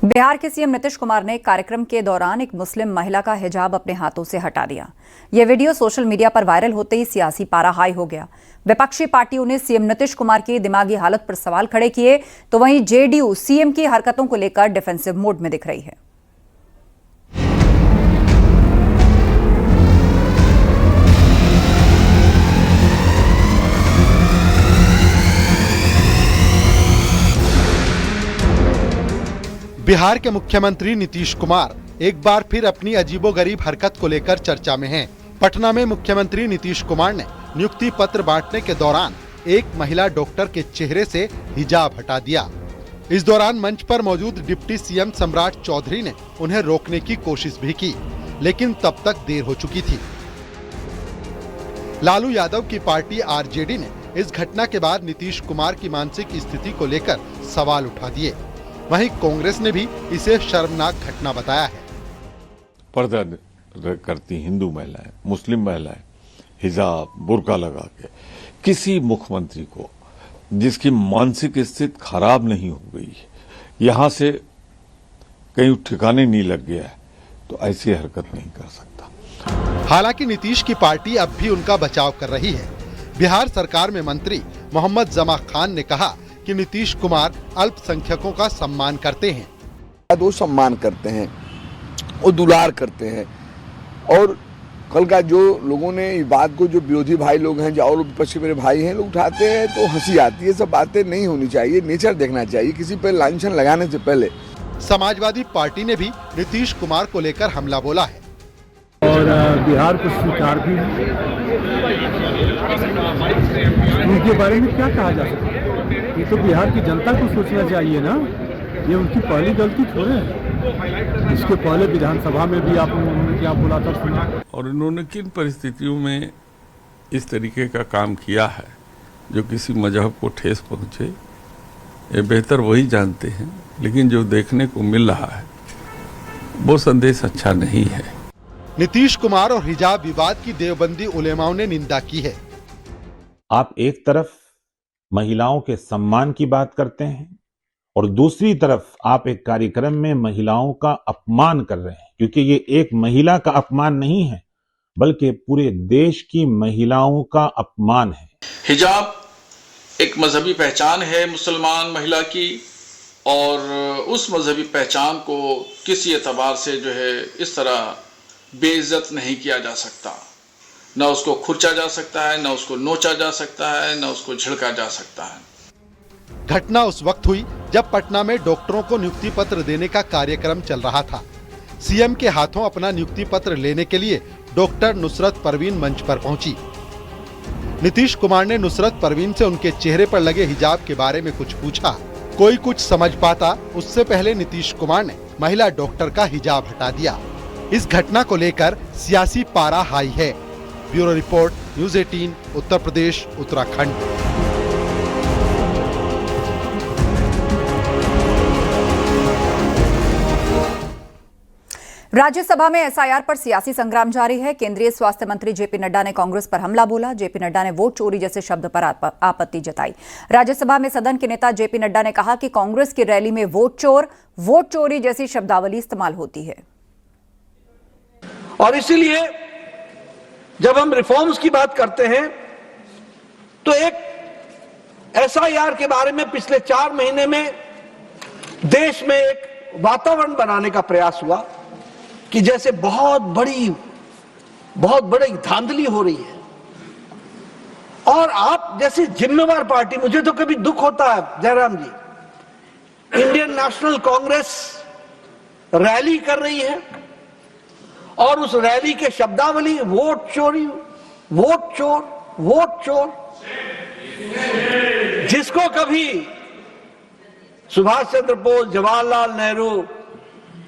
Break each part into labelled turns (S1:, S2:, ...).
S1: बिहार के सीएम नीतीश कुमार ने कार्यक्रम के दौरान एक मुस्लिम महिला का हिजाब अपने हाथों से हटा दिया। यह वीडियो सोशल मीडिया पर वायरल होते ही सियासी पारा हाई हो गया। विपक्षी पार्टियों ने सीएम नीतीश कुमार की दिमागी हालत पर सवाल खड़े किए, तो वहीं जेडीयू सीएम की हरकतों को लेकर डिफेंसिव मोड में दिख रही है।
S2: बिहार के मुख्यमंत्री नीतीश कुमार एक बार फिर अपनी अजीबोगरीब हरकत को लेकर चर्चा में हैं। पटना में मुख्यमंत्री नीतीश कुमार ने नियुक्ति पत्र बांटने के दौरान एक महिला डॉक्टर के चेहरे से हिजाब हटा दिया। इस दौरान मंच पर मौजूद डिप्टी सीएम सम्राट चौधरी ने उन्हें रोकने की कोशिश भी की, लेकिन तब तक देर हो चुकी थी। लालू यादव की पार्टी आरजेडी ने इस घटना के बाद नीतीश कुमार की मानसिक स्थिति को लेकर सवाल उठा दिए। वहीं कांग्रेस ने भी इसे शर्मनाक घटना बताया है।
S3: पर्दा करती हिंदू महिलाएं, मुस्लिम महिलाएं हिजाब बुर्का लगा के किसी मुख्यमंत्री को जिसकी मानसिक स्थिति खराब नहीं हो गई है, यहां से कहीं ठिकाने नहीं लग गया है, तो ऐसी हरकत नहीं कर सकता।
S2: हालांकि नीतीश की पार्टी अब भी उनका बचाव कर रही है। बिहार सरकार में मंत्री मोहम्मद जमा खान ने कहा कि नीतीश कुमार अल्पसंख्यकों का सम्मान करते हैं।
S4: वो सम्मान करते हैं, वो दुलार करते हैं, और कल का जो लोगों ने इस बात को, जो विरोधी भाई लोग हैं और विपक्षी मेरे भाई हैं, लोग उठाते हैं तो हंसी आती है। सब बातें नहीं होनी चाहिए, नेचर देखना चाहिए किसी पर लांछन लगाने से पहले।
S2: समाजवादी पार्टी ने भी नीतीश कुमार को लेकर हमला बोला है
S5: और बिहार को स्वीकार भी उनके बारे में क्या कहा जा सकता है। ये तो बिहार की जनता को सोचना चाहिए ना, ये उनकी पहली गलती थोड़े है। इसके पहले विधानसभा में भी आप उन्होंने क्या बोला था सुना।
S3: और इन्होंने किन परिस्थितियों में इस तरीके का काम किया है जो किसी मजहब को ठेस पहुंचे, ये बेहतर वही जानते हैं। लेकिन जो देखने को मिल रहा है वो संदेश अच्छा नहीं है।
S2: नीतीश कुमार और हिजाब विवाद की देवबंदी उलेमाओं ने निंदा की है।
S6: आप एक तरफ महिलाओं के सम्मान की बात करते हैं और दूसरी तरफ आप एक कार्यक्रम में महिलाओं का अपमान कर रहे हैं, क्योंकि ये एक महिला का अपमान नहीं है बल्कि पूरे देश की महिलाओं का अपमान है।
S7: हिजाब एक मजहबी पहचान है मुसलमान महिला की, और उस मजहबी पहचान को किसी एतबार से जो है इस तरह बेइज्जत नहीं किया जा सकता। न उसको खुरचा जा सकता है, न उसको नोचा जा सकता है, न उसको झिड़का जा सकता है।
S2: घटना उस वक्त हुई जब पटना में डॉक्टरों को नियुक्ति पत्र देने का कार्यक्रम चल रहा था। सीएम के हाथों अपना नियुक्ति पत्र लेने के लिए डॉक्टर नुसरत परवीन मंच पर पहुंची। नीतीश कुमार ने नुसरत परवीन से उनके चेहरे पर लगे हिजाब के बारे में कुछ पूछा। कोई कुछ समझ पाता उससे पहले नीतीश कुमार ने महिला डॉक्टर का हिजाब हटा दिया। इस घटना को लेकर सियासी पारा हाई है। Bureau report, news 18, Uttar Pradesh, Uttarakhand.
S1: Rajya Sabha में एसआईआर पर सियासी संग्राम जारी है। केंद्रीय स्वास्थ्य मंत्री जेपी नड्डा ने कांग्रेस पर हमला बोला। जेपी नड्डा ने वोट चोरी जैसे शब्द पर आपत्ति जताई। राज्यसभा में सदन के नेता जेपी नड्डा ने कहा कि कांग्रेस की रैली में वोट चोरी जैसी शब्दावली इस्तेमाल होती है।
S8: और इसीलिए जब हम रिफॉर्म्स की बात करते हैं तो एक एसआईआर के बारे में पिछले 4 महीने में देश में एक वातावरण बनाने का प्रयास हुआ कि जैसे बहुत बड़ी धांधली हो रही है। और आप जैसे जिम्मेवार पार्टी, मुझे तो कभी दुख होता है जयराम जी, इंडियन नेशनल कांग्रेस रैली कर रही है और उस रैली के शब्दावली वोट चोरी, वोट चोर, वोट चोर, जिसको कभी सुभाष चंद्र बोस, जवाहरलाल नेहरू,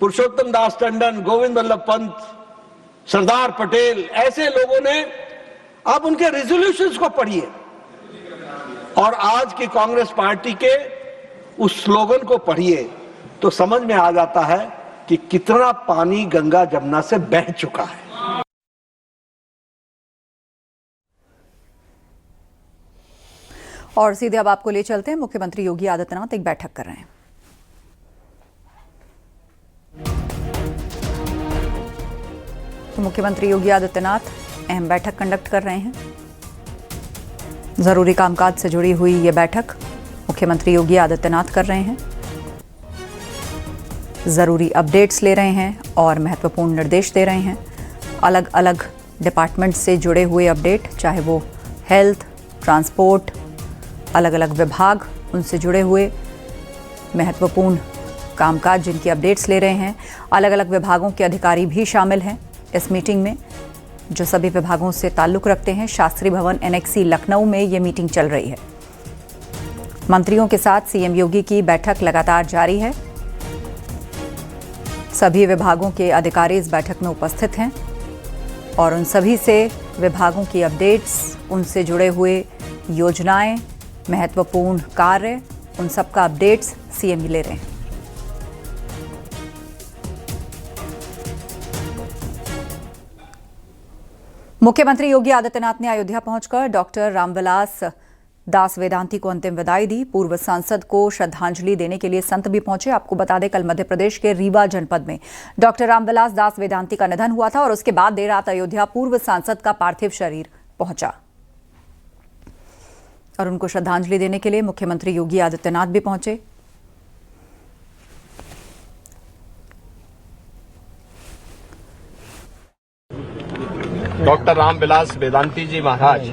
S8: पुरुषोत्तम दास टंडन, गोविंद वल्लभ पंत, सरदार पटेल, ऐसे लोगों ने, आप उनके रेजोल्यूशंस को पढ़िए और आज की कांग्रेस पार्टी के उस स्लोगन को पढ़िए तो समझ में आ जाता है कि कितना पानी गंगा जमुना से बह चुका है।
S1: और सीधे अब आपको ले चलते हैं, मुख्यमंत्री योगी आदित्यनाथ एक बैठक कर रहे हैं। मुख्यमंत्री योगी आदित्यनाथ अहम बैठक कंडक्ट कर रहे हैं। जरूरी कामकाज से जुड़ी हुई ये बैठक मुख्यमंत्री योगी आदित्यनाथ कर रहे हैं। जरूरी अपडेट्स ले रहे हैं और महत्वपूर्ण निर्देश दे रहे हैं। अलग अलग डिपार्टमेंट से जुड़े हुए अपडेट, चाहे वो हेल्थ, ट्रांसपोर्ट, अलग अलग विभाग, उनसे जुड़े हुए महत्वपूर्ण कामकाज जिनकी अपडेट्स ले रहे हैं। अलग अलग विभागों के अधिकारी भी शामिल हैं इस मीटिंग में, जो सभी विभागों से ताल्लुक रखते हैं। शास्त्री भवन एनेक्सी लखनऊ में ये मीटिंग चल रही है। मंत्रियों के साथ सीएम योगी की बैठक लगातार जारी है। सभी विभागों के अधिकारी इस बैठक में उपस्थित हैं और उन सभी से विभागों की अपडेट्स, उनसे जुड़े हुए योजनाएं, महत्वपूर्ण कार्य, उन सब का अपडेट्स सीएम ले रहे हैं। मुख्यमंत्री योगी आदित्यनाथ ने अयोध्या पहुंचकर डॉक्टर रामविलास दास वेदांती को अंतिम विदाई दी। पूर्व सांसद को श्रद्धांजलि देने के लिए संत भी पहुंचे। आपको बता दें, कल मध्य प्रदेश के रीवा जनपद में डॉक्टर रामविलास दास वेदांती का निधन हुआ था और उसके बाद देर रात अयोध्या पूर्व सांसद का पार्थिव शरीर पहुंचा और उनको श्रद्धांजलि देने के लिए मुख्यमंत्री योगी आदित्यनाथ भी पहुंचे।
S9: डॉक्टर रामविलास वेदांती जी महाराज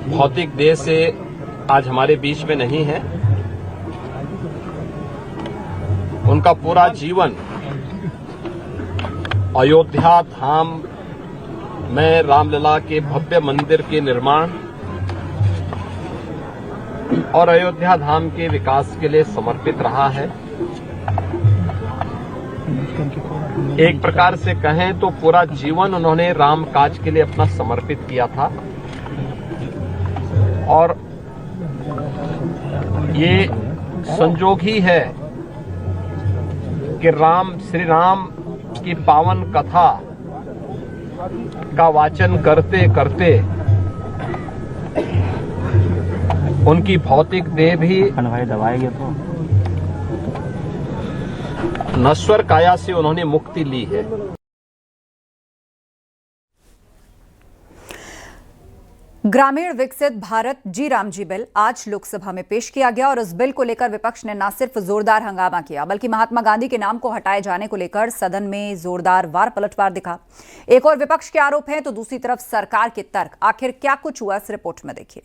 S9: भौतिक देह से आज हमारे बीच में नहीं है। उनका पूरा जीवन अयोध्या धाम में रामलला के भव्य मंदिर के निर्माण और अयोध्या धाम के विकास के लिए समर्पित रहा है। एक प्रकार से कहें तो पूरा जीवन उन्होंने राम काज के लिए अपना समर्पित किया था और ये संजोग ही है कि श्री राम की पावन कथा का वाचन करते करते उनकी भौतिक देह भी नश्वर काया से उन्होंने मुक्ति ली है।
S1: ग्रामीण विकसित भारत जी राम जी बिल आज लोकसभा में पेश किया गया और इस बिल को लेकर विपक्ष ने न सिर्फ जोरदार हंगामा किया, बल्कि महात्मा गांधी के नाम को हटाए जाने को लेकर सदन में जोरदार वार पलटवार दिखा। एक और विपक्ष के आरोप हैं तो दूसरी तरफ सरकार के तर्क। आखिर क्या कुछ हुआ, इस रिपोर्ट में देखिए।